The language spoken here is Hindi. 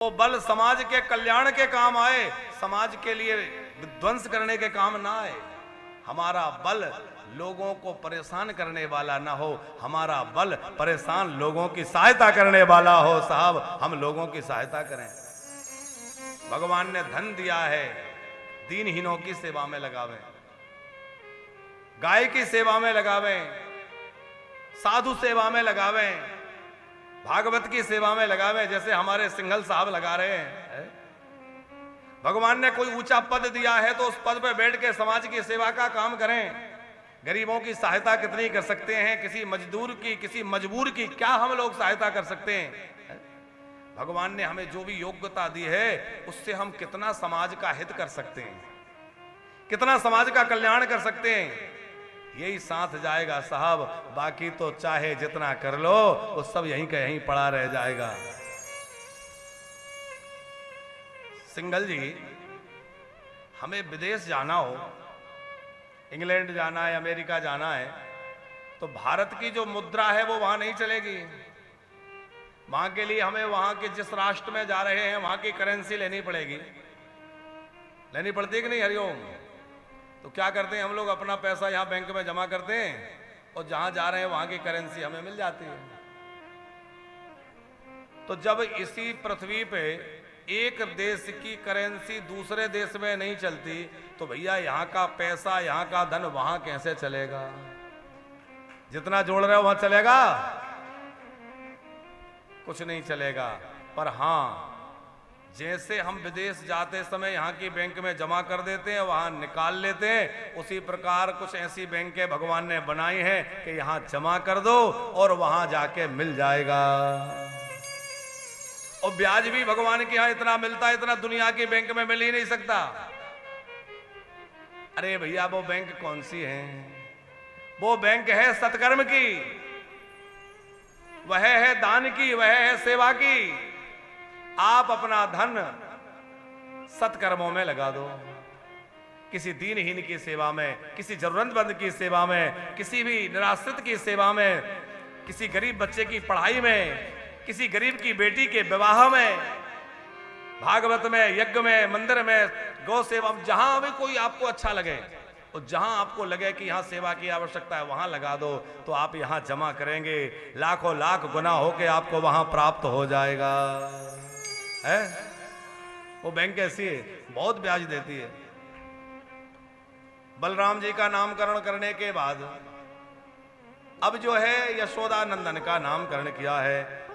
वो बल समाज के कल्याण के काम आए, समाज के लिए विध्वंस करने के काम ना आए। हमारा बल लोगों को परेशान करने वाला ना हो, हमारा बल परेशान लोगों की सहायता करने वाला हो। साहब, हम लोगों की सहायता करें। भगवान ने धन दिया है, दीनहीनों की सेवा में लगावें, गाय की सेवा में लगावें, साधु सेवा में लगावें, भागवत की सेवा में लगावें, जैसे हमारे सिंघल साहब लगा रहे हैं। भगवान ने कोई ऊंचा पद दिया है तो उस पद पर बैठ के समाज की सेवा का काम करें। गरीबों की सहायता कितनी कर सकते हैं, किसी मजदूर की, किसी मजबूर की क्या हम लोग सहायता कर सकते हैं। भगवान ने हमें जो भी योग्यता दी है उससे हम कितना समाज का हित कर सकते हैं, कितना समाज का कल्याण कर सकते हैं, यही साथ जाएगा साहब। बाकी तो चाहे जितना कर लो वो सब यहीं का यहीं पड़ा रह जाएगा। सिंघल जी, हमें विदेश जाना हो, इंग्लैंड जाना है, अमेरिका जाना है, तो भारत की जो मुद्रा है वो वहां नहीं चलेगी। वहां के लिए हमें वहां के जिस राष्ट्र में जा रहे हैं वहां की करेंसी लेनी पड़ेगी। लेनी पड़ती है कि नहीं हरिओम? तो क्या करते हैं हम लोग, अपना पैसा यहां बैंक में जमा करते हैं और जहां जा रहे हैं वहां की करेंसी हमें मिल जाती है। तो जब इसी पृथ्वी पे एक देश की करेंसी दूसरे देश में नहीं चलती तो भैया यहां का पैसा, यहां का धन वहां कैसे चलेगा? जितना जोड़ रहे हो वहां चलेगा? कुछ नहीं चलेगा। पर हां, जैसे हम विदेश जाते समय यहां की बैंक में जमा कर देते हैं, वहां निकाल लेते हैं, उसी प्रकार कुछ ऐसी बैंकें भगवान ने बनाई हैं कि यहां जमा कर दो और वहां जाके मिल जाएगा। और ब्याज भी भगवान के यहां इतना मिलता है, इतना दुनिया की बैंक में मिल ही नहीं सकता। अरे भैया, वो बैंक कौन सी है? वो बैंक है सत्कर्म की, वह है दान की, वह है सेवा की। आप अपना धन सत्कर्मों में लगा दो, किसी दीनहीन की सेवा में, किसी जरूरतमंद की सेवा में, किसी भी निराश्रित की सेवा में, किसी गरीब बच्चे की पढ़ाई में, किसी गरीब की बेटी के विवाह में, भागवत में, यज्ञ में, मंदिर में, गौ सेवा, जहां भी कोई आपको अच्छा लगे और जहां आपको लगे कि यहां सेवा की आवश्यकता है वहां लगा दो। तो आप यहां जमा करेंगे, लाखों लाख गुना होके आपको वहां प्राप्त हो जाएगा। है वो बैंक ऐसी है, बहुत ब्याज देती है। बलराम जी का नामकरण करने के बाद अब जो है यशोदा नंदन का नामकरण किया है।